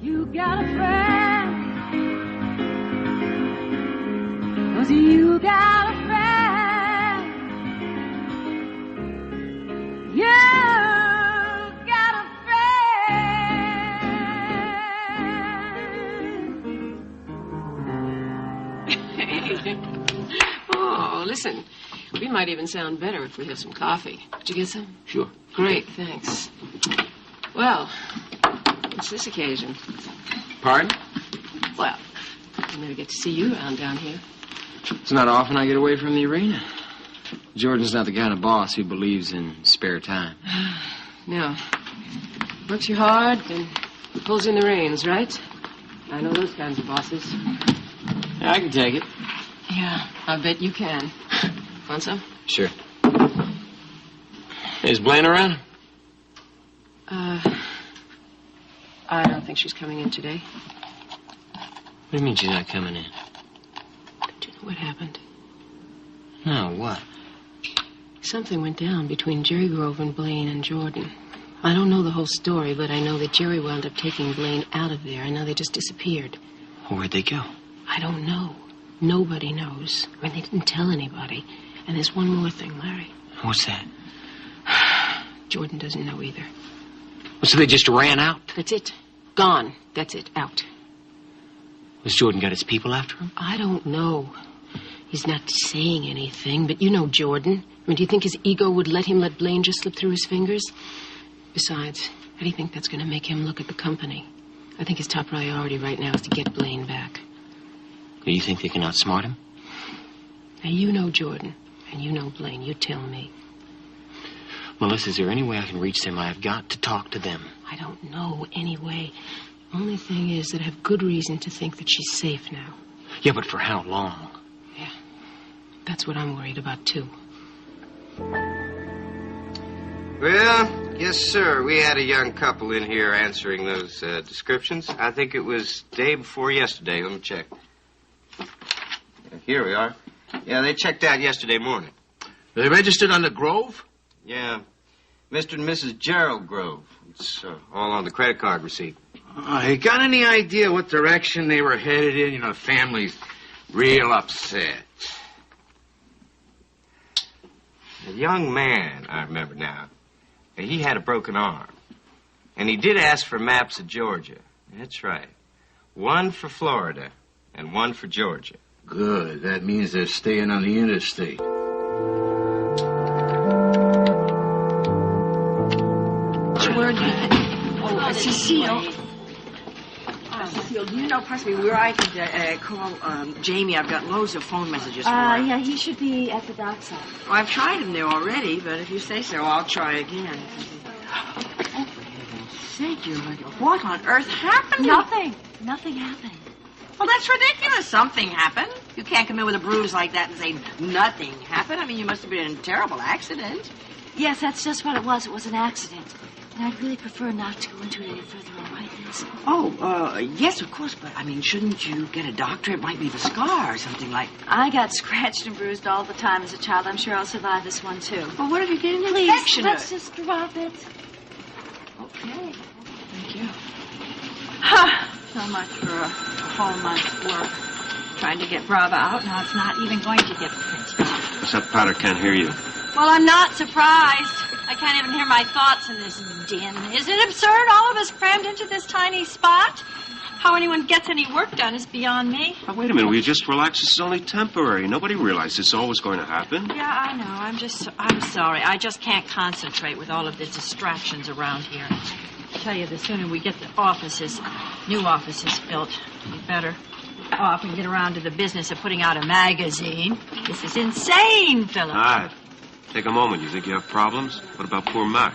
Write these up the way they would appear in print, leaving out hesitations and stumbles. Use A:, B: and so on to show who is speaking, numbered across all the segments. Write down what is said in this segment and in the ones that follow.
A: You got a friend. 'Cause you got a friend. You got a friend.
B: Oh, listen. We might even sound better if we have some coffee. Did you get some?
C: Sure.
B: Great, thanks. Well, what's this occasion?
C: Pardon?
B: Well, I never get to see you around down here.
C: It's not often I get away from the arena. Jordan's not the kind of boss who believes in spare time.
B: No. Works you hard and pulls in the reins, right? I know those kinds of bosses.
C: Yeah, I can take it.
B: Yeah, I bet you can. Want some?
C: Sure. Is Blaine around?
B: I don't think she's coming in today.
C: What do you mean she's not coming in?
B: Do you know what happened?
C: No, what?
B: Something went down between Jerry Grove and Blaine and Jordan. I don't know the whole story, but I know that Jerry wound up taking Blaine out of there. I know they just disappeared.
C: Where'd they go?
B: I don't know. Nobody knows. I mean, they didn't tell anybody. And there's one more thing, Larry.
C: What's that?
B: Jordan doesn't know either.
C: So they just ran out?
B: That's it. Gone. That's it. Out.
C: Has Jordan got his people after him?
B: I don't know. He's not saying anything, but you know Jordan. I mean, do you think his ego would let him let Blaine just slip through his fingers? Besides, how do you think that's going to make him look at the company? I think his top priority right now is to get Blaine back.
C: Do you think they can outsmart him?
B: Now, you know Jordan, and you know Blaine. You tell me.
C: Melissa, is there any way I can reach them? I have got to talk to them.
B: I don't know any way. Only thing is that I have good reason to think that she's safe now.
C: Yeah, but for how long?
B: Yeah, that's what I'm worried about, too.
D: Well, yes, sir. We had a young couple in here answering those descriptions. I think it was day before yesterday. Let me check. Here we are. Yeah, they checked out yesterday morning.
E: They registered under Grove?
D: Yeah. Mr. and Mrs. Gerald Grove. It's all on the credit card receipt.
E: You got any idea what direction they were headed in? You know, the family's real upset.
D: The young man, I remember now, he had a broken arm. And he did ask for maps of Georgia. That's right. One for Florida and one for Georgia.
E: Good. That means they're staying on the interstate.
F: Word. Oh, Cecile. Cecile, do you know possibly where I could call Jamie? I've got loads of phone messages for her.
G: Yeah, he should be at the dockside.
F: Well, I've tried him there already, but if you say so, I'll try again. Oh, for heaven's sake, what on earth happened?
G: Nothing happened.
F: Well, that's ridiculous. Something happened. You can't come in with a bruise like that and say nothing happened. I mean, you must have been in a terrible accident.
G: Yes, that's just what it was. It was an accident. And I'd really prefer not to go into it any further, all right, Liz?
F: Oh, yes, of course, but, I mean, shouldn't you get a doctor? It might be the scar or something like...
G: I got scratched and bruised all the time as a child. I'm sure I'll survive this one, too.
F: Well, what if you get an
G: Please,
F: infection?
G: let's just drop it.
F: Okay. Thank you. Ha! So much for a whole month's work. Trying to get Brava out, now it's not even going to get printed.
H: Except Potter can't hear you.
G: Well, I'm not surprised. I can't even hear my thoughts in this din. Isn't it absurd, all of us crammed into this tiny spot? How anyone gets any work done is beyond me.
H: Now, wait a minute. Will you just relax? This is only temporary. Nobody realized it's always going to happen.
G: Yeah, I know. I'm sorry. I just can't concentrate with all of the distractions around here. I tell you, the sooner we get the new offices built, the better off we can get around to the business of putting out a magazine. This is insane, Philip.
H: All right. Take a moment. You think you have problems? What about poor Mac?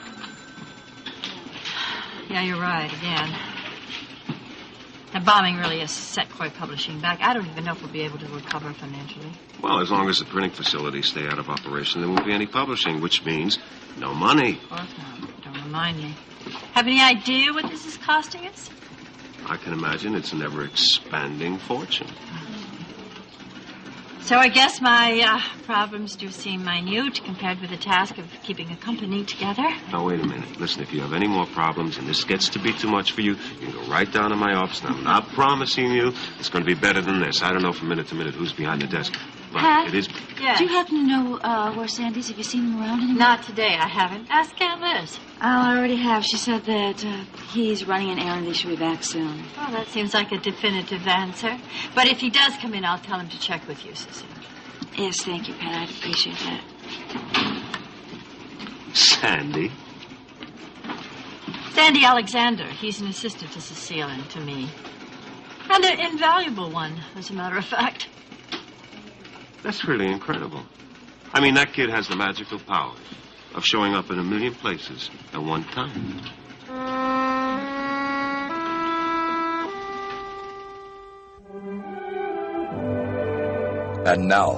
G: Yeah, you're right, again. The bombing really has set Cory Publishing back. I don't even know if we'll be able to recover financially.
H: Well, as long as the printing facilities stay out of operation, there won't be any publishing, which means no money.
G: Of course not. Don't remind me. Have any idea what this is costing us?
H: I can imagine it's an ever-expanding fortune.
G: So I guess my problems do seem minute compared with the task of keeping a company together.
H: Now, wait a minute. Listen, if you have any more problems and this gets to be too much for you, you can go right down to my office. And I'm not promising you it's going to be better than this. I don't know from minute to minute who's behind the desk. But
I: Pat?
H: it is...
G: Yeah.
I: Do you happen to know where Sandy's? Have you seen him around anymore?
G: Not today, I haven't. Ask Aunt Liz.
I: Oh, I already have. She said that he's running an errand. He should be back soon.
G: Well, that seems like a definitive answer. But if he does come in, I'll tell him to check with you, Cecile.
I: Yes, thank you, Pat. I'd appreciate that.
H: Sandy?
G: Sandy Alexander. He's an assistant to Cecile and to me. And an invaluable one, as a matter of fact.
H: That's really incredible. I mean, that kid has the magical power of showing up in a million places at one time.
J: And now,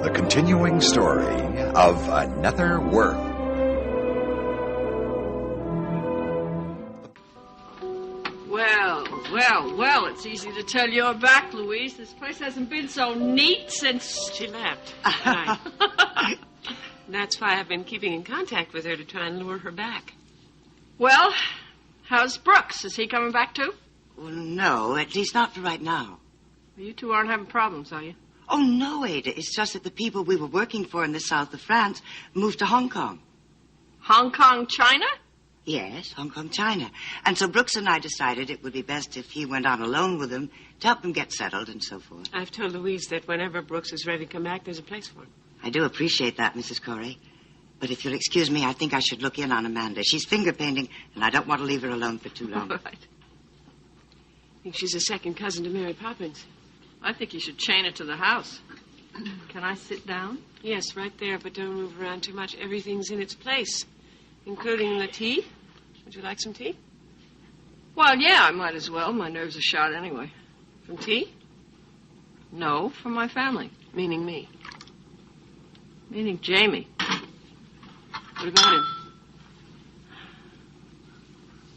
J: the continuing story of Another World.
K: Well, it's easy to tell you're back, Louise. This place hasn't been so neat since...
B: She left. Right. That's why I've been keeping in contact with her to try and lure her back.
K: Well, how's Brooks? Is he coming back too?
L: Well, no, at least not for right now.
K: Well, you two aren't having problems, are you?
L: Oh, no, Ada. It's just that the people we were working for in the south of France moved to Hong Kong.
K: Hong Kong, China?
L: Yes, Hong Kong, China. And so Brooks and I decided it would be best if he went on alone with them to help them get settled and so forth.
B: I've told Louise that whenever Brooks is ready to come back, there's a place for him.
L: I do appreciate that, Mrs. Cory. But if you'll excuse me, I think I should look in on Amanda. She's finger painting, and I don't want to leave her alone for too long.
B: All right. I think she's a second cousin to Mary Poppins.
K: I think you should chain it to the house. Can I sit down?
B: Yes, right there, but don't move around too much. Everything's in its place, including the tea. Would you like some tea?
K: Well, yeah, I might as well. My nerves are shot anyway.
B: From tea?
K: No, from my family.
B: Meaning me.
K: Meaning Jamie.
B: What about him?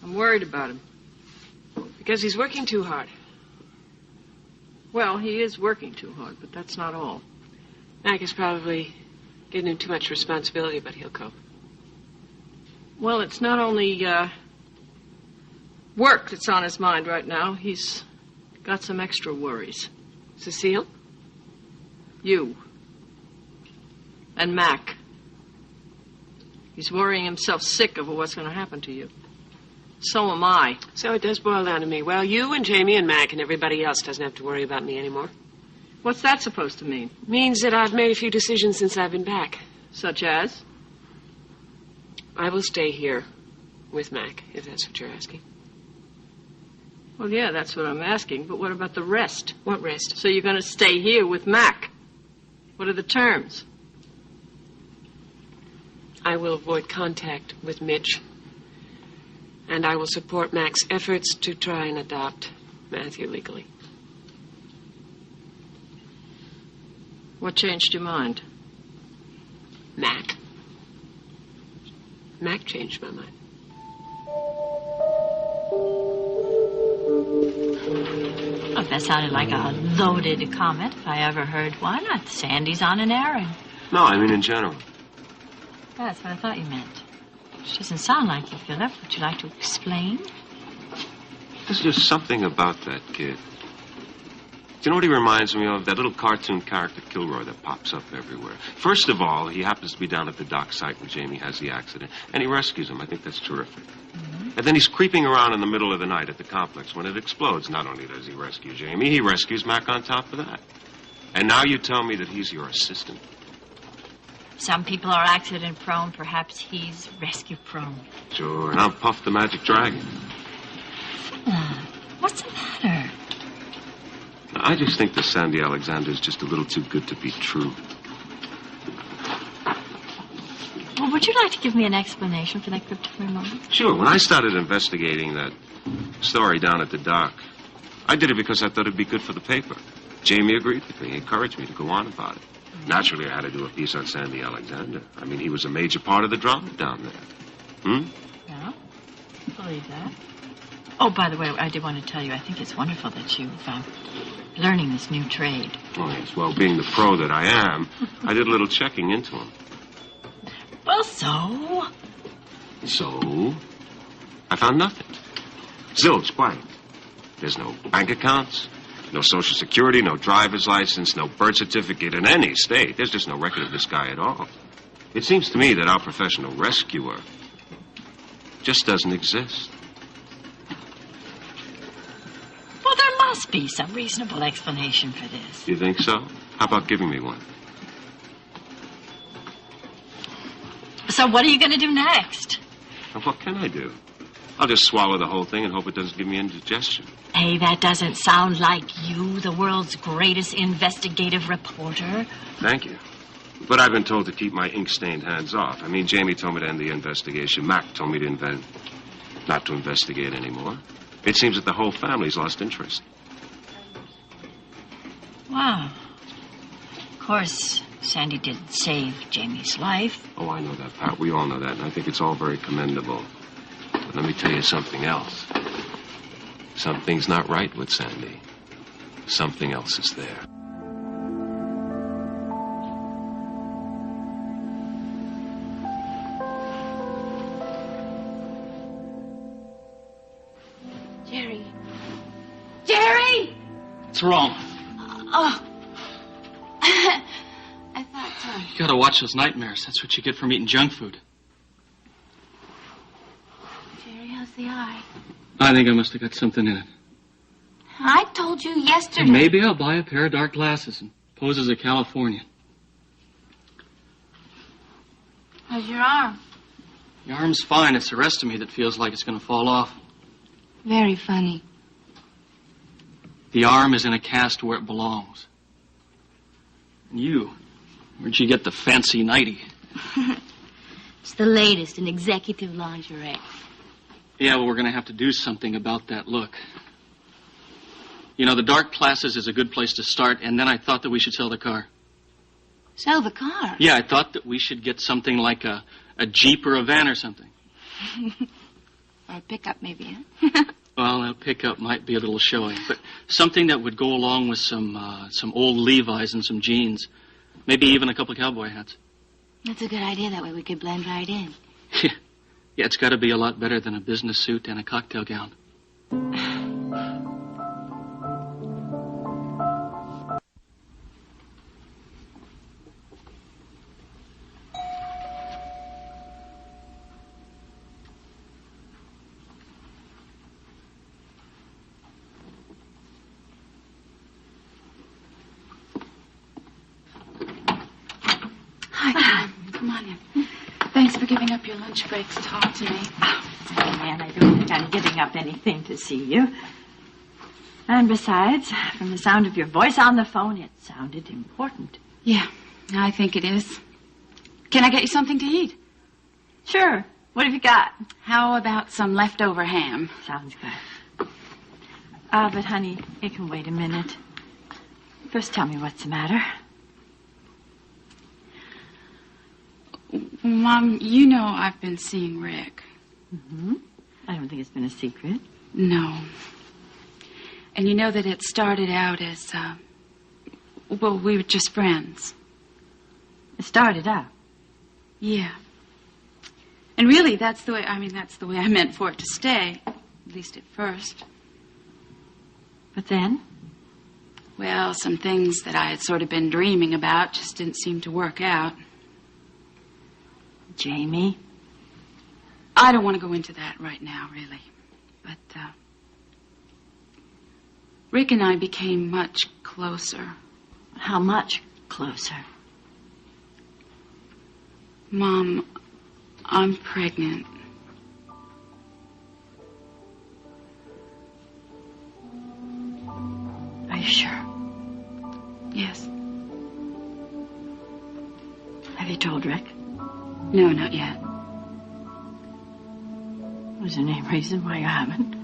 K: I'm worried about him.
B: Because he's working too hard.
K: Well, he is working too hard, but that's not all.
B: Mac is probably giving him too much responsibility, but he'll cope.
K: Well, it's not only work that's on his mind right now. He's got some extra worries.
B: Cecile?
K: You. And Mac. He's worrying himself sick over what's going to happen to you. So am I.
B: So it does boil down to me. Well, you and Jamie and Mac and everybody else doesn't have to worry about me anymore.
K: What's that supposed to mean?
B: Means that I've made a few decisions since I've been back.
K: Such as?
B: I will stay here with Mac, if that's what you're asking.
K: Well, yeah, that's what I'm asking. But what about the rest?
B: What rest?
K: So you're going to stay here with Mac. What are the terms?
B: I will avoid contact with Mitch. And I will support Mac's efforts to try and adopt Matthew legally.
K: What changed your mind?
B: Mac. Mac changed my mind.
G: Well, that sounded like a loaded comment if I ever heard one. Sandy's on an errand.
H: No, I mean in general.
G: That's what I thought you meant. Which doesn't sound like you, Philip. Would you like to explain?
H: There's just something about that kid. Do you know what he reminds me of? That little cartoon character Kilroy that pops up everywhere. First of all, he happens to be down at the dock site when Jamie has the accident, and he rescues him. I think that's terrific. Mm-hmm. And then he's creeping around in the middle of the night at the complex when it explodes. Not only does he rescue Jamie, he rescues Mac on top of that. And now you tell me that he's your assistant.
G: Some people are accident-prone. Perhaps he's rescue-prone.
H: Sure, and I'm Puff the Magic Dragon.
G: What's the matter?
H: I just think that Sandy Alexander is just a little too good to be true.
G: Well, would you like to give me an explanation for that particular moment?
H: Sure. When I started investigating that story down at the dock, I did it because I thought it'd be good for the paper. Jamie agreed with me. He encouraged me to go on about it. Naturally, I had to do a piece on Sandy Alexander. I mean, he was a major part of the drama down there.
G: Yeah, I believe that. Oh, by the way, I did want to tell you, I think it's wonderful that you've learning this new trade.
H: Oh, yes. Well, being the pro that I am, I did a little checking into them.
G: Well, so?
H: So? I found nothing. Zilch blank. There's no bank accounts, no Social Security, no driver's license, no birth certificate in any state. There's just no record of this guy at all. It seems to me that our professional rescuer just doesn't exist.
G: Well, there must be some reasonable explanation for this.
H: You think so? How about giving me one?
G: So what are you going to do next?
H: Well, what can I do? I'll just swallow the whole thing and hope it doesn't give me indigestion.
G: Hey, that doesn't sound like you, the world's greatest investigative reporter.
H: Thank you. But I've been told to keep my ink-stained hands off. I mean, Jamie told me to end the investigation. Mac told me to not to investigate anymore. It seems that the whole family's lost interest.
G: Wow. Of course, Sandy didn't save Jamie's life.
H: Oh, I know that, Pat. We all know that, and I think it's all very commendable. But let me tell you something else. Something's not right with Sandy. Something else is there.
I: Jerry. Jerry!
M: What's wrong?
I: Oh. I thought,
M: You gotta watch those nightmares. That's what you get from eating junk food.
I: Jerry, how's the eye?
M: I think I must have got something in it.
I: I told you yesterday.
M: Maybe I'll buy a pair of dark glasses and pose as a Californian.
I: How's your arm?
M: Your arm's fine. It's the rest of me that feels like it's gonna fall off.
I: Very funny.
M: The arm is in a cast where it belongs. And you, where'd you get the fancy nightie?
I: It's the latest in executive lingerie.
M: Yeah, well, we're going to have to do something about that look. You know, the dark classes is a good place to start, and then I thought that we should sell the car.
I: Sell the car?
M: Yeah, I thought that we should get something like a Jeep or a van or something.
I: Or a pickup, maybe, huh?
M: Well, a pickup might be a little showy, but something that would go along with some old Levi's and some jeans. Maybe even a couple of cowboy hats.
I: That's a good idea. That way we could blend right in.
M: Yeah, it's got to be a lot better than a business suit and a cocktail gown.
N: Hi. Come on in. Thanks for giving up your lunch breaks to talk to me.
G: Oh, man, I don't think I'm giving up anything to see you. And besides, from the sound of your voice on the phone, it sounded important.
N: Yeah, I think it is. Can I get you something to eat?
G: Sure. What have you got?
N: How about some leftover ham?
G: Sounds good. But, honey, it can wait a minute. First, tell me what's the matter.
N: Mom, you know I've been seeing Rick.
G: Mm-hmm. I don't think it's been a secret.
N: No. And you know that it started out as, well, we were just friends.
G: It started out?
N: Yeah. And really, that's the way I meant for it to stay. At least at first.
G: But then?
N: Well, some things that I had sort of been dreaming about just didn't seem to work out.
G: Jamie?
N: I don't want to go into that right now, really. But, Rick and I became much closer.
G: How much closer?
N: Mom, I'm pregnant.
G: Are you sure?
N: Yes.
G: Have you told Rick?
N: No, not yet.
G: Was there any reason why you haven't?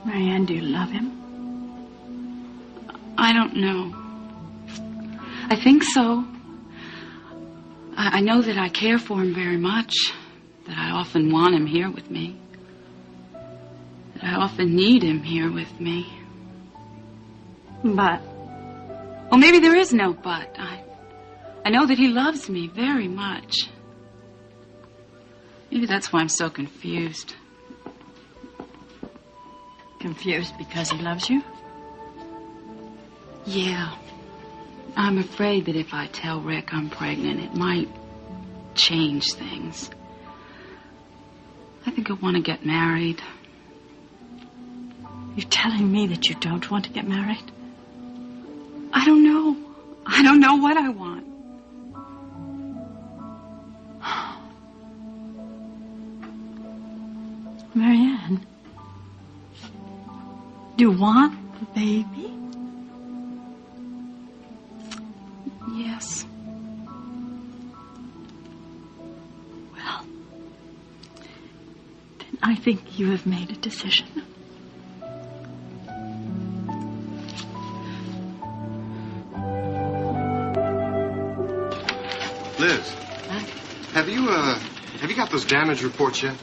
G: Marianne, do you love him?
N: I don't know. I think so. I know that I care for him very much. that I often want him here with me. That I often need him here with me.
F: But?
N: Well, maybe there is no but. I know that he loves me very much. Maybe that's why I'm so confused.
F: Confused because he loves you?
N: Yeah. I'm afraid that if I tell Rick I'm pregnant, it might change things. I think I want to get married.
F: You're telling me that you don't want to get married?
N: I don't know. I don't know what I want.
F: Marianne, you want the baby?
N: Yes.
F: Well, then I think you have made a decision.
O: Liz, have you got those damage reports yet?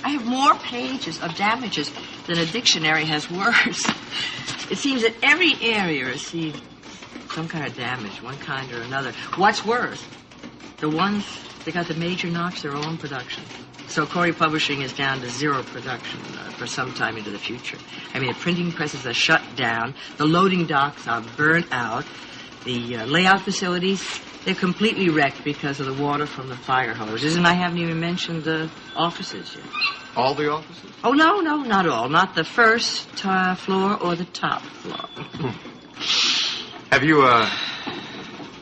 K: I have more pages of damages than a dictionary has words. It seems that every area receives some kind of damage, one kind or another. What's worse, the ones that got the major knocks their own production. So Cory Publishing is down to zero production for some time into the future. I mean, the printing presses are shut down, the loading docks are burnt out, the layout facilities, they're completely wrecked because of the water from the fire hoses, and I haven't even mentioned the offices yet.
O: All the offices?
K: Oh, no, not all. Not the first floor or the top floor.
O: Have you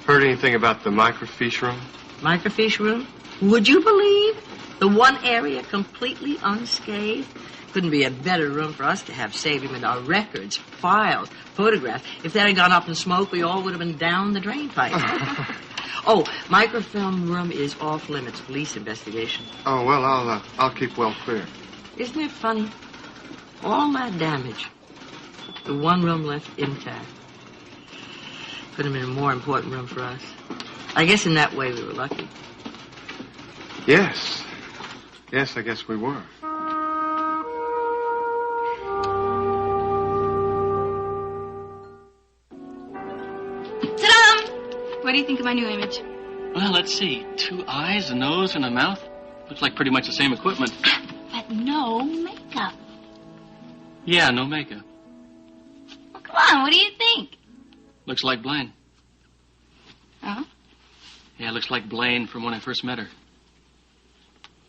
O: heard anything about the microfiche room?
K: Microfiche room? Would you believe? The one area completely unscathed. Couldn't be a better room for us to have saved him in our records, files, photographs. If that had gone up in smoke, we all would have been down the drain pipe. Oh, microfilm room is off limits, police investigation.
O: Oh, well, I'll keep well clear.
K: Isn't it funny? All that damage. The one room left intact. Could have been a more important room for us. I guess in that way we were lucky.
O: Yes. Yes, I guess we were.
N: What do you think of my new image?
M: Well, let's see. 2 eyes, a nose, and a mouth. Looks like pretty much the same equipment.
N: But no makeup.
M: Yeah, no makeup.
N: Well, come on, what do you think?
M: Looks like Blaine.
N: Oh?
M: Yeah, looks like Blaine from when I first met her.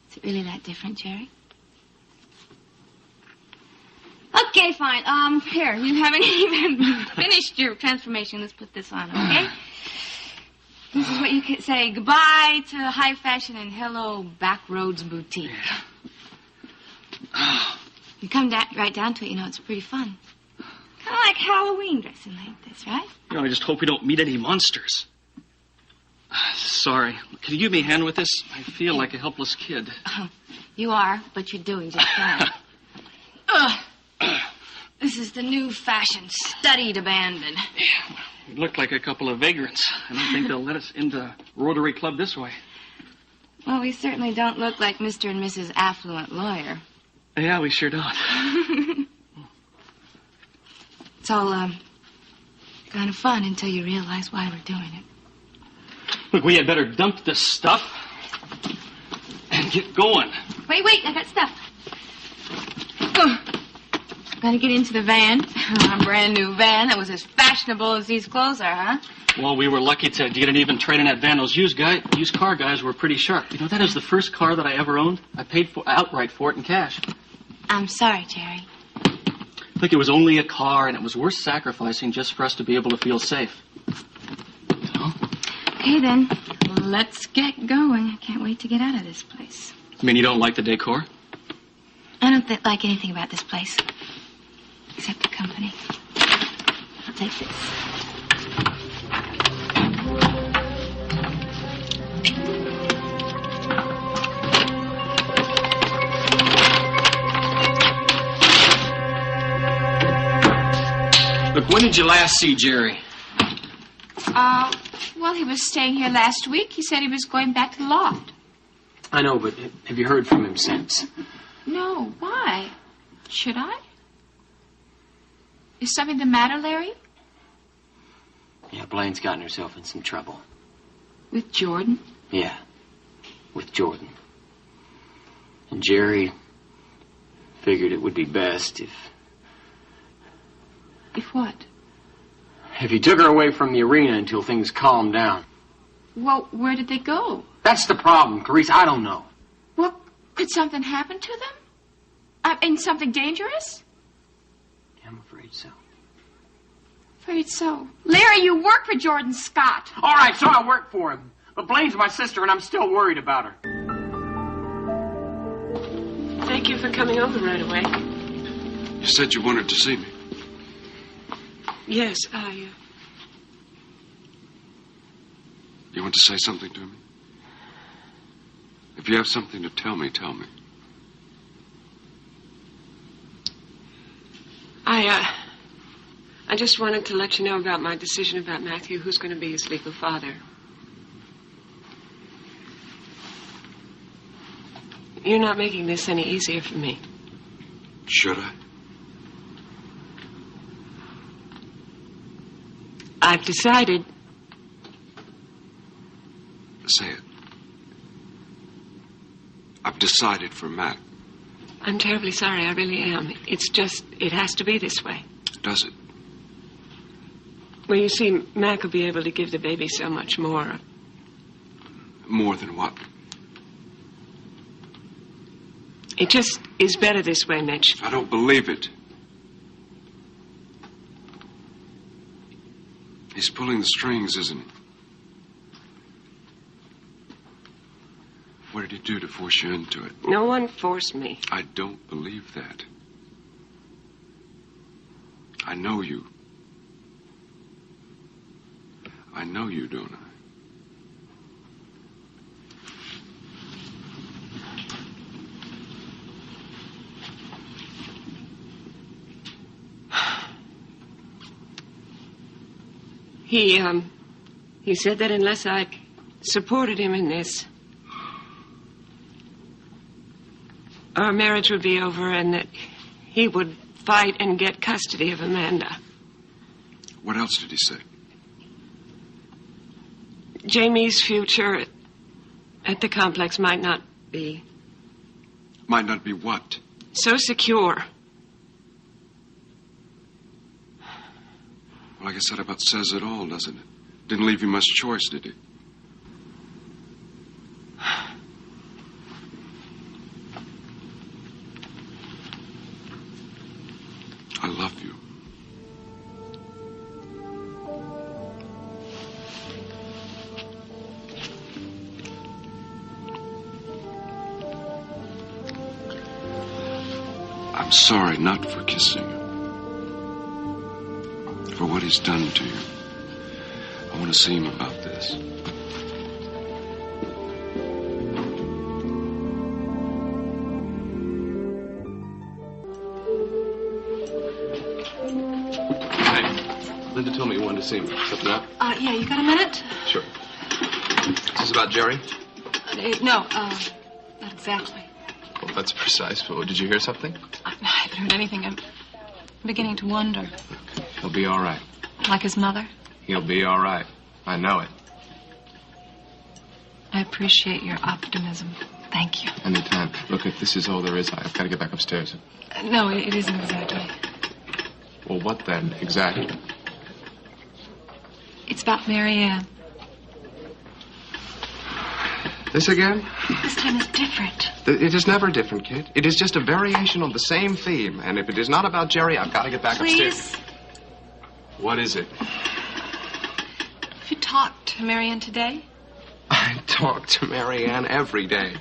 N: Is it really that different, Jerry? Okay, fine. Here, you haven't even finished your transformation. Let's put this on, okay? This is what you could say. Goodbye to high fashion and hello, Backroads Boutique. You come right down to it, you know, it's pretty fun. Kind of like Halloween dressing like this, right?
M: You know, I just hope we don't meet any monsters. Sorry. Can you give me a hand with this? I feel like a helpless kid.
N: You are, but you're doing just fine. This is the new fashion, studied abandon.
M: Yeah, we look like a couple of vagrants. I don't think they'll let us into Rotary Club this way.
N: Well, we certainly don't look like Mr. and Mrs. Affluent Lawyer.
M: Yeah, we sure don't.
N: It's all, kind of fun until you realize why we're doing it.
M: Look, we had better dump this stuff and get going.
N: Wait, I got stuff. Gotta get into the van. A brand new van that was as fashionable as these clothes are, huh?
M: Well, we were lucky to get an even trade in that van. Those used car guys were pretty sharp. You know, that is the first car that I ever owned. I paid outright for it in cash.
N: I'm sorry, Jerry.
M: Look, it was only a car, and it was worth sacrificing just for us to be able to feel safe. You know?
N: Okay, then. Let's get going. I can't wait to get out of this place.
M: You mean you don't like the decor?
N: I don't like anything about this place. Except the company. I'll take this.
C: Look, when did you last see Jerry?
N: Well, he was staying here last week. He said he was going back to the loft.
C: I know, but have you heard from him since?
N: No, why? Should I? Is something the matter, Larry?
C: Yeah, Blaine's gotten herself in some trouble.
N: With Jordan?
C: Yeah, with Jordan. And Jerry figured it would be best if
N: what?
C: If he took her away from the arena until things calmed down.
N: Well, where did they go?
C: That's the problem, Clarice. I don't know.
N: Well, could something happen to them? Something dangerous?
C: I'm afraid so.
N: Afraid so. Larry, you work for Jordan Scott.
C: All right, so I work for him. But Blaine's my sister, and I'm still worried about her.
B: Thank you for coming over right away.
P: You said you wanted to see me.
B: Yes,
P: You want to say something to me? If you have something to tell me, tell me.
B: I just wanted to let you know about my decision about Matthew, who's going to be his legal father. You're not making this any easier for me.
P: Should I?
B: I've decided.
P: Say it. I've decided for Matt.
B: I'm terribly sorry, I really am. It's just, it has to be this way.
P: Does it?
B: Well, you see, Mac will be able to give the baby so much more.
P: More than what?
B: It just is better this way, Mitch.
P: I don't believe it. He's pulling the strings, isn't he? What did he do to force you into it?
B: No one forced me.
P: I don't believe that. I know you. I know you, don't I?
B: He said that unless I supported him in this, our marriage would be over and that he would fight and get custody of Amanda.
P: What else did he say?
B: Jamie's future at the complex might not be...
P: Might not be what?
B: So secure.
P: Well, I guess that about says it all, doesn't it? Didn't leave you much choice, did he? I love you. I'm sorry not for kissing you. For what he's done to you. I want to see him about this.
O: Hey, Linda told me you wanted to see me. Something up?
I: Yeah, you got a minute?
O: Sure. Is this about Jerry?
I: No, not exactly.
O: Well, that's precise. Well, did you hear something?
I: I haven't heard anything. I'm beginning to wonder.
O: He'll be all right.
I: Like his mother?
O: He'll be all right. I know it.
I: I appreciate your optimism. Thank you.
O: Anytime. Look, if this is all there is, I've got to get back upstairs.
I: No, it isn't exactly.
O: Well, what then, exactly?
I: It's about Marianne.
O: This again?
I: This time is different.
O: It is never different, kid. It is just a variation on the same theme. And if it is not about Jerry, I've got to get back upstairs.
I: Please?
O: What is it?
I: Have you talked to Marianne today?
O: I talk to Marianne every day.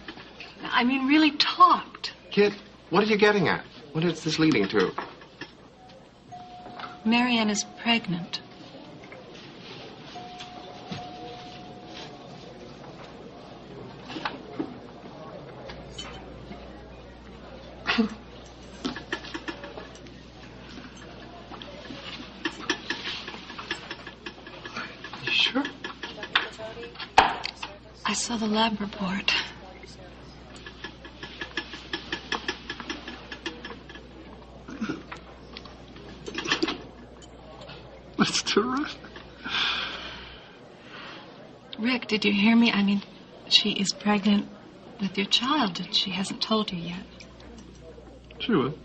I: I mean, really talked.
O: Kid, what are you getting at? What is this leading to?
I: Marianne is pregnant.
O: Sure.
I: I saw the lab report.
O: That's terrific.
Q: Rick, did you hear me? I mean, she is pregnant with your child, and she hasn't told you yet.
O: She will.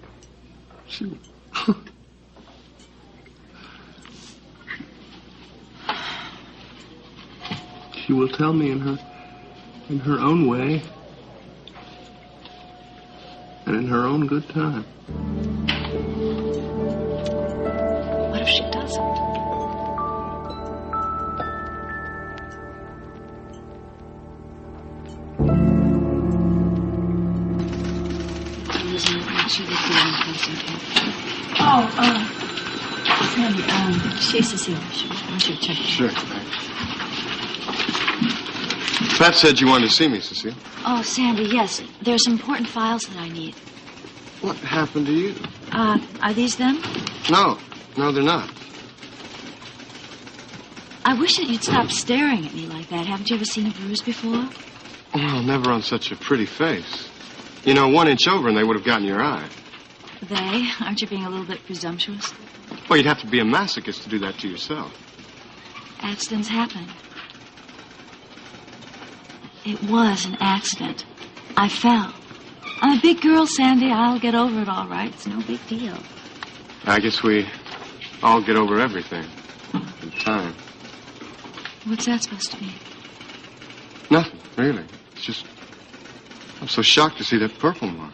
O: She will. She will tell me in her own way and in her own good time.
Q: What if she doesn't?
B: Sandy, she's Cecile. I want you to check.
O: Sure. Pat said you wanted to see me, Cecile.
I: Oh, Sandy, yes. There's some important files that I need.
O: What happened to you?
I: Are these them?
O: No, they're not.
I: I wish that you'd stop staring at me like that. Haven't you ever seen a bruise before?
O: Well, never on such a pretty face. You know, 1 inch over and they would have gotten your eye.
I: They? Aren't you being a little bit presumptuous?
O: Well, you'd have to be a masochist to do that to yourself.
I: Accidents happen. It was an accident. I fell. I'm a big girl, Sandy. I'll get over it all right. It's no big deal.
O: I guess we all get over everything in time.
I: What's that supposed to mean?
O: Nothing, really. It's just, I'm so shocked to see that purple mark.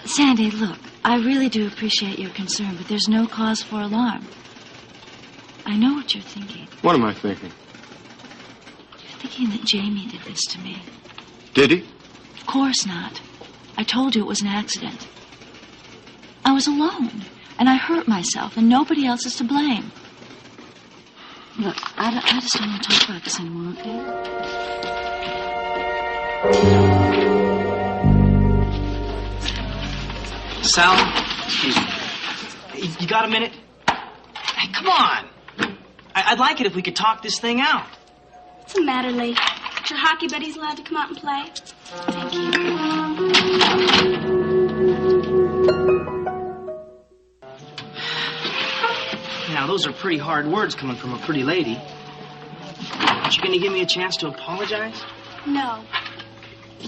I: Sandy, look, I really do appreciate your concern, but there's no cause for alarm. I know what you're thinking.
O: What am I thinking?
I: You're thinking that Jamie did this to me.
O: Did he?
I: Of course not. I told you it was an accident. I was alone, and I hurt myself, and nobody else is to blame. Look, I just don't want to talk about this anymore, okay?
R: Sal, excuse me. You got a minute? Hey, come on. I'd like it if we could talk this thing out.
N: What's the matter, Leigh? Is your hockey buddies allowed to come out and play? Thank you.
R: Now, those are pretty hard words coming from a pretty lady. Aren't you going to give me a chance to apologize?
N: No.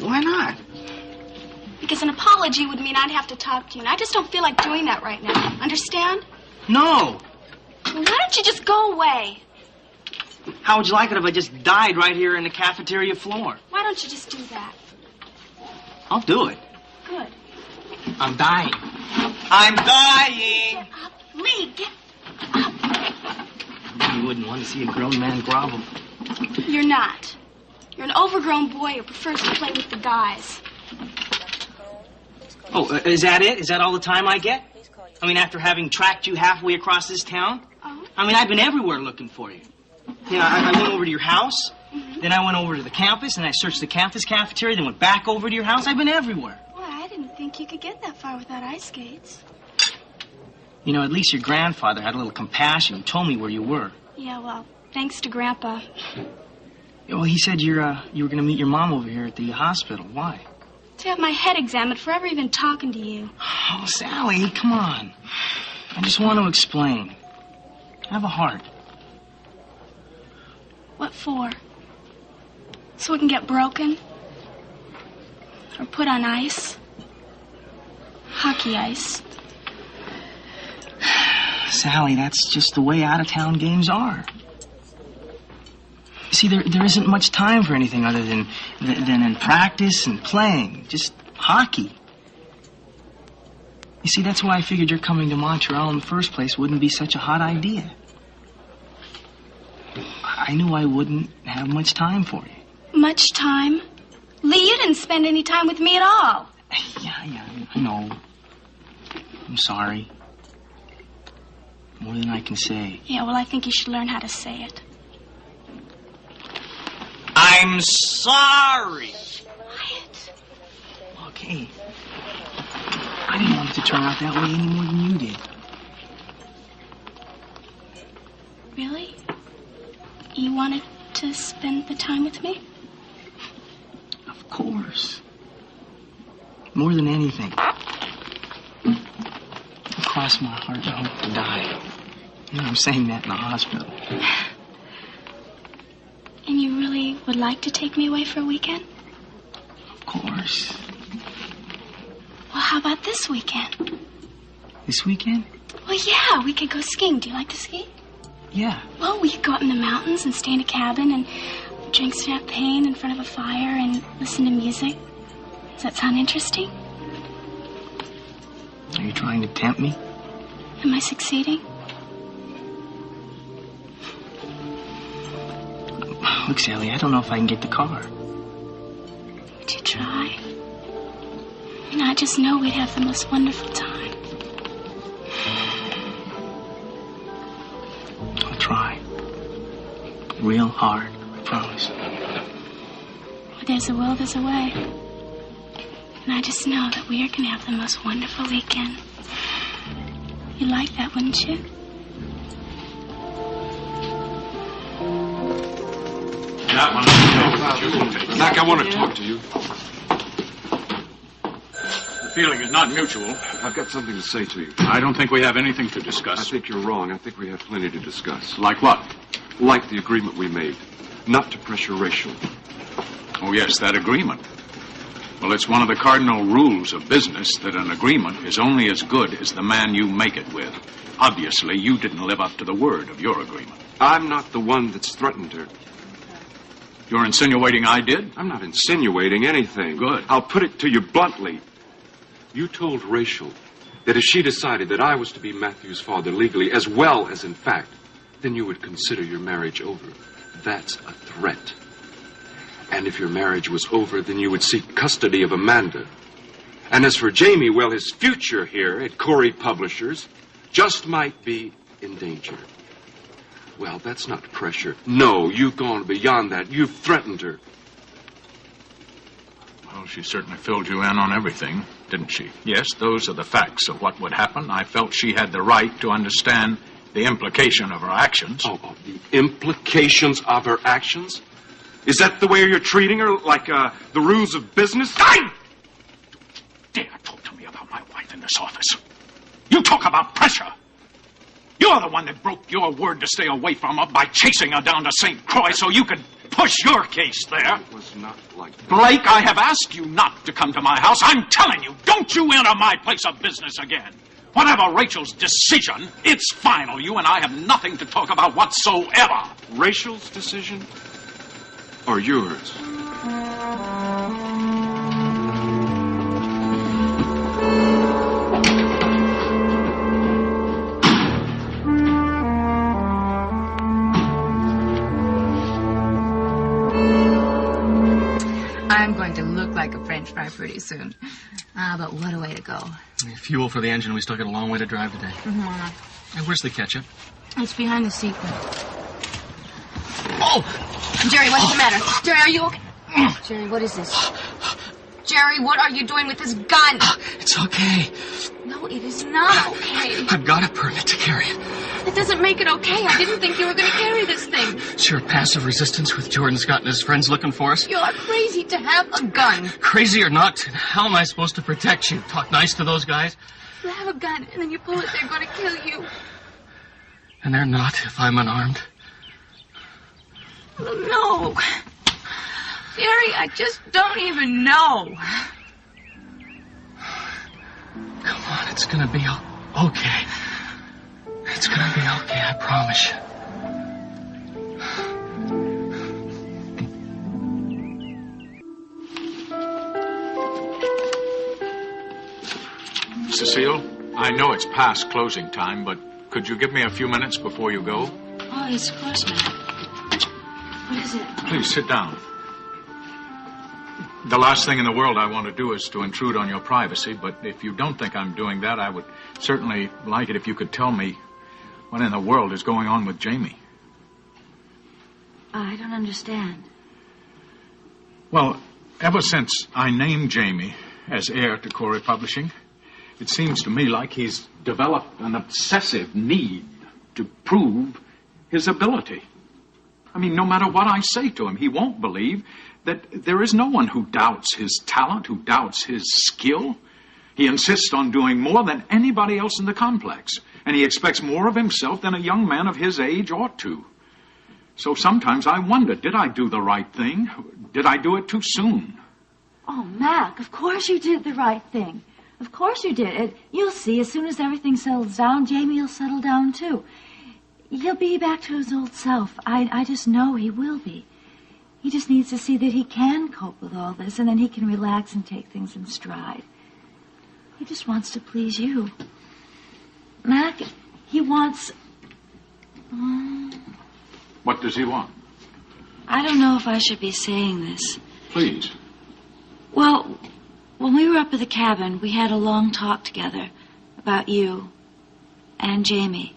R: Why not?
N: Because an apology would mean I'd have to talk to you, and I just don't feel like doing that right now. Understand?
R: No.
N: Well, why don't you just go away?
R: How would you like it if I just died right here in the cafeteria floor?
N: Why don't you just do that?
R: I'll do it.
N: Good.
R: I'm dying. I'm dying!
N: Get up. Leigh, get
R: You wouldn't want to see a grown man grovel.
N: You're not. You're an overgrown boy who prefers to play with the guys.
R: Oh, is that it? Is that all the time I get? I mean, after having tracked you halfway across this town?
N: Oh.
R: I mean, I've been everywhere looking for you. You know, I went over to your house, then I went over to the campus, and I searched the campus cafeteria, then went back over to your house. I've been everywhere.
N: Well, I didn't think you could get that far without ice skates.
R: You know, at least your grandfather had a little compassion and told me where you were.
N: Yeah, well, thanks to Grandpa.
R: Well, he said you were going to meet your mom over here at the hospital. Why?
N: To have my head examined for ever even talking to you.
R: Oh, Sally, come on. I just want to explain. Have a heart.
N: What for? So we can get broken? Or put on ice? Hockey ice.
R: Sally, that's just the way out-of-town games are. You see, there isn't much time for anything other than in practice and playing. Just hockey. You see, that's why I figured your coming to Montreal in the first place wouldn't be such a hot idea. I knew I wouldn't have much time for you.
N: Much time? Leigh, you didn't spend any time with me at all.
R: Yeah, I know. I'm sorry. More than I can say.
N: Yeah, well, I think you should learn how to say it.
R: I'm sorry.
N: Quiet.
R: Okay. I didn't want it to turn out that way any more than you did.
N: Really? You wanted to spend the time with me?
R: Of course. More than anything. Cross my heart and hope to die. You know, I'm saying that in the hospital.
N: And you really would like to take me away for a weekend?
R: Of course.
N: Well, how about this weekend?
R: This weekend?
N: Well, yeah, we could go skiing. Do you like to ski?
R: Yeah.
N: Well, we could go out in the mountains and stay in a cabin and drink champagne in front of a fire and listen to music. Does that sound interesting?
R: Are you trying to tempt me?
N: Am I succeeding?
R: Look, Sally, I don't know if I can get the car.
N: Would you try? And I just know we'd have the most wonderful time.
R: I'll try. Real hard, I promise.
N: Where there's a will, there's a way. And I just know that we are going to have the most wonderful weekend. You'd like that, wouldn't you?
P: That one. Mac, I want to talk to you.
S: The feeling is not mutual.
P: I've got something to say to you.
S: I don't think we have anything to discuss.
P: I think you're wrong. I think we have plenty to discuss.
S: Like what?
P: Like the agreement we made. Not to pressure Rachel.
S: Oh, yes, that agreement. Well, it's one of the cardinal rules of business that an agreement is only as good as the man you make it with. Obviously, you didn't live up to the word of your agreement.
P: I'm not the one that's threatened her.
S: You're insinuating I did?
P: I'm not insinuating anything.
S: Good.
P: I'll put it to you bluntly. You told Rachel that if she decided that I was to be Matthew's father legally as well as in fact, then you would consider your marriage over. That's a threat. And if your marriage was over, then you would seek custody of Amanda. And as for Jamie, well, his future here at Cory Publishers just might be in danger. Well, that's not pressure. No, you've gone beyond that. You've threatened her.
S: Well, she certainly filled you in on everything, didn't she? Yes, those are the facts of what would happen. I felt she had the right to understand the implication of her actions.
P: Oh, the implications of her actions? Is that the way you're treating her? Like, the rules of business?
S: I dare talk to me about my wife in this office. You talk about pressure. You're the one that broke your word to stay away from her by chasing her down to St. Croix so you could push your case there.
P: It was not like that.
S: Blake, I have asked you not to come to my house. I'm telling you, don't you enter my place of business again. Whatever Rachel's decision, it's final. You and I have nothing to talk about whatsoever.
P: Rachel's decision? Or yours?
T: I'm going to look like a French fry pretty soon. But what a way to go.
M: Fuel for the engine. We still got a long way to drive today.
T: Mm-hmm.
M: Hey, where's the ketchup?
N: It's behind the seat there.
T: Oh! Jerry, what's the matter? Jerry, are you okay? Jerry, what is this? Jerry, what are you doing with this gun?
M: It's okay.
N: No, it is not okay.
M: I've got a permit to carry it.
N: It doesn't make it okay. I didn't think you were going to carry this thing.
M: Sure, passive resistance with Jordan Scott and his friends looking for us.
N: You're crazy to have a gun.
M: Crazy or not, how am I supposed to protect you? Talk nice to those guys?
N: You have a gun, and then you pull it, they're going to kill you.
M: And they're not if I'm unarmed.
N: No. Jerry, I just don't even know.
M: Come on, it's gonna be okay. It's gonna be okay, I promise you.
S: Cecile, I know it's past closing time, but could you give me a few minutes before you go?
I: Oh, yes, of course, Matt. What is it?
S: Please sit down. The last thing in the world I want to do is to intrude on your privacy, but if you don't think I'm doing that, I would certainly like it if you could tell me what in the world is going on with Jamie.
I: I don't understand.
S: Well, ever since I named Jamie as heir to Cory Publishing, it seems to me like he's developed an obsessive need to prove his ability. I mean, no matter what I say to him, he won't believe that there is no one who doubts his talent, who doubts his skill. He insists on doing more than anybody else in the complex. And he expects more of himself than a young man of his age ought to. So sometimes I wonder, did I do the right thing? Did I do it too soon?
I: Oh, Mac, of course you did the right thing. Of course you did. You'll see, as soon as everything settles down, Jamie will settle down, too. He'll be back to his old self. I just know he will be. He just needs to see that he can cope with all this, and then he can relax and take things in stride. He just wants to please you. Mac, he wants...
S: What does he want?
I: I don't know if I should be saying this.
S: Please.
I: Well, when we were up at the cabin, we had a long talk together about you and Jamie.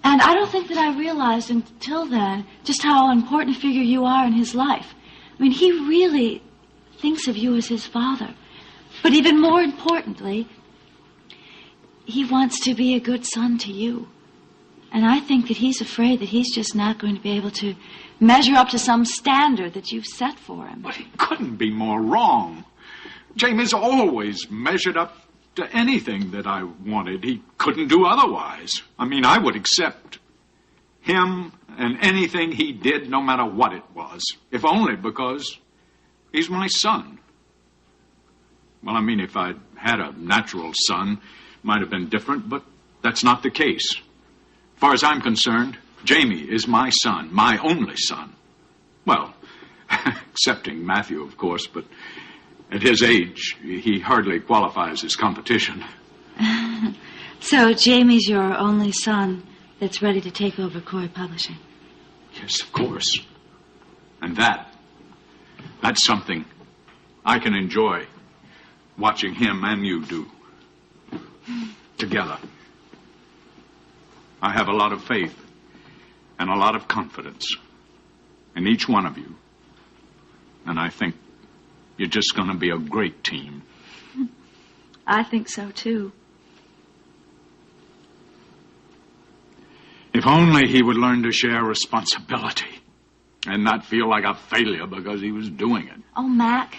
I: And I don't think that I realized until then just how important a figure you are in his life. I mean, he really thinks of you as his father. But even more importantly, he wants to be a good son to you. And I think that he's afraid that he's just not going to be able to measure up to some standard that you've set for him.
S: But he couldn't be more wrong. Jamie's always measured up to anything that I wanted. He couldn't do otherwise. I mean, I would accept him and anything he did, no matter what it was, if only because he's my son. Well, I mean, if I'd had a natural son, might have been different, but that's not the case. As far as I'm concerned, Jamie is my son, my only son. Well, excepting Matthew, of course, but at his age, he hardly qualifies as competition.
I: So Jamie's your only son that's ready to take over Cory Publishing?
S: Yes, of course. And that's something I can enjoy watching him and you do together. I have a lot of faith and a lot of confidence in each one of you. And I think you're just going to be a great team.
I: I think so, too.
S: If only he would learn to share responsibility and not feel like a failure because he was doing it.
I: Oh, Mac,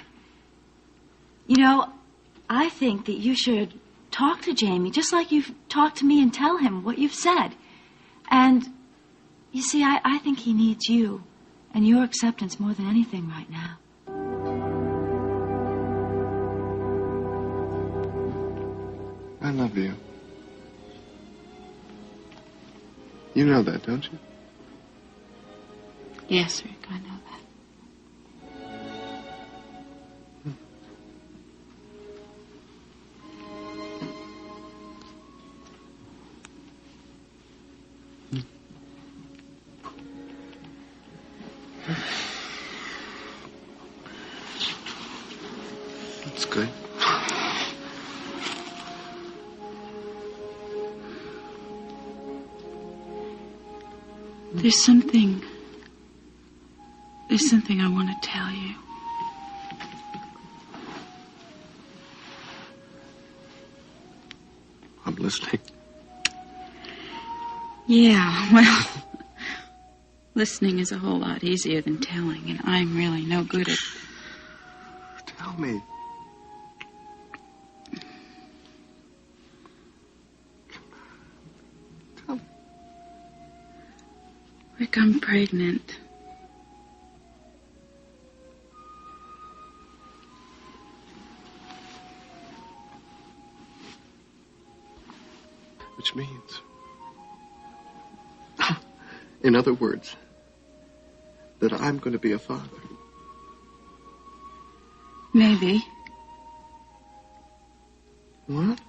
I: you know, I think that you should talk to Jamie just like you've talked to me and tell him what you've said. And, you see, I think he needs you and your acceptance more than anything right now.
O: I love you. You know that, don't you?
Q: Yes, Rick, I know that.
O: That's good.
Q: There's something I want to tell you.
O: I'm listening.
Q: Yeah, well, listening is a whole lot easier than telling, and I'm really no good at...
O: Tell me. Tell me.
Q: Rick, I'm pregnant.
O: Which means, in other words, that I'm going to be a father.
Q: Maybe.
O: What?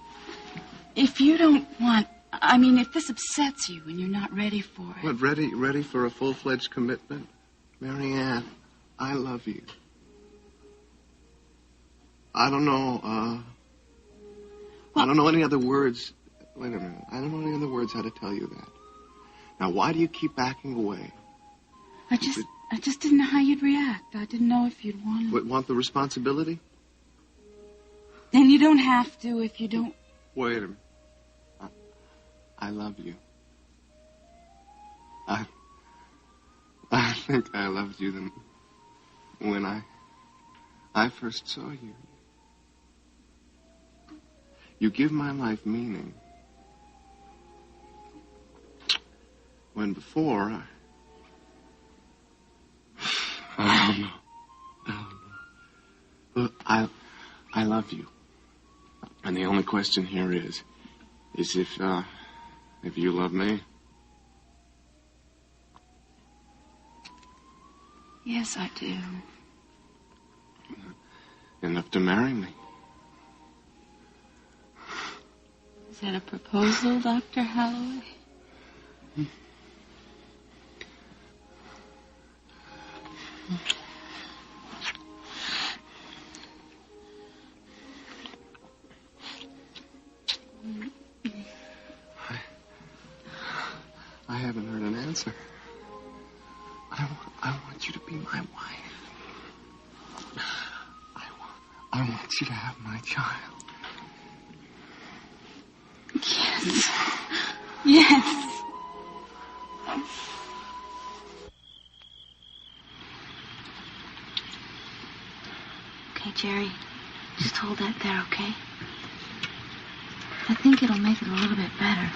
Q: If you don't want... I mean, if this upsets you and you're not ready for it...
O: What, ready for a full-fledged commitment? Marianne, I love you. I don't know, I don't know any other words... Wait a minute. I don't know any other words how to tell you that. Now, why do you keep backing away?
Q: I just didn't know how you'd react. I didn't know if you'd want to...
O: Want the responsibility?
Q: Then you don't have to if you don't...
O: Wait a minute. I love you. I think I loved you when I first saw you. You give my life meaning. when before, I don't know. Look, I love you. And the only question here is if you love me.
Q: Yes, I do.
O: Enough to marry me.
Q: Is that a proposal, Dr. Holloway?
O: I haven't heard an answer. I want you to be my wife. I want you to have my child.
Q: Yes. Yes.
I: Okay, Jerry. Just hold that there, okay? I think it'll make it a little bit better.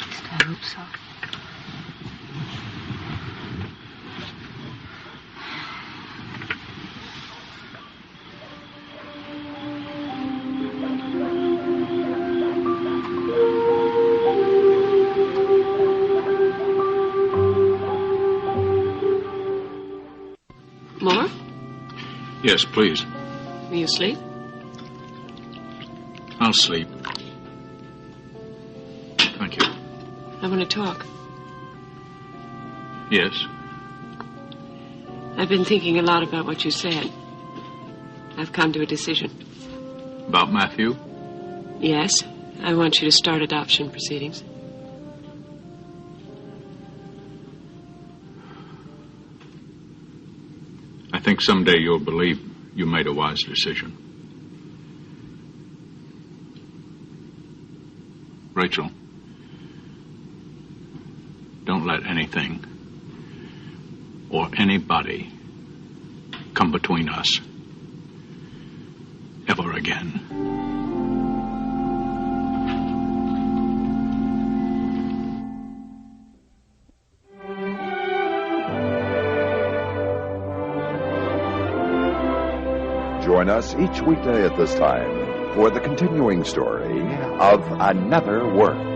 I: At least I hope so.
B: More?
S: Yes, please.
B: Will you sleep?
S: I'll sleep. Thank you.
B: I want to talk.
S: Yes.
B: I've been thinking a lot about what you said. I've come to a decision.
S: About Matthew?
B: Yes. I want you to start adoption proceedings.
S: I think someday you'll believe you made a wise decision. Rachel, don't let anything or anybody come between us ever again.
J: Join us each weekday at this time for the continuing story of Another Work.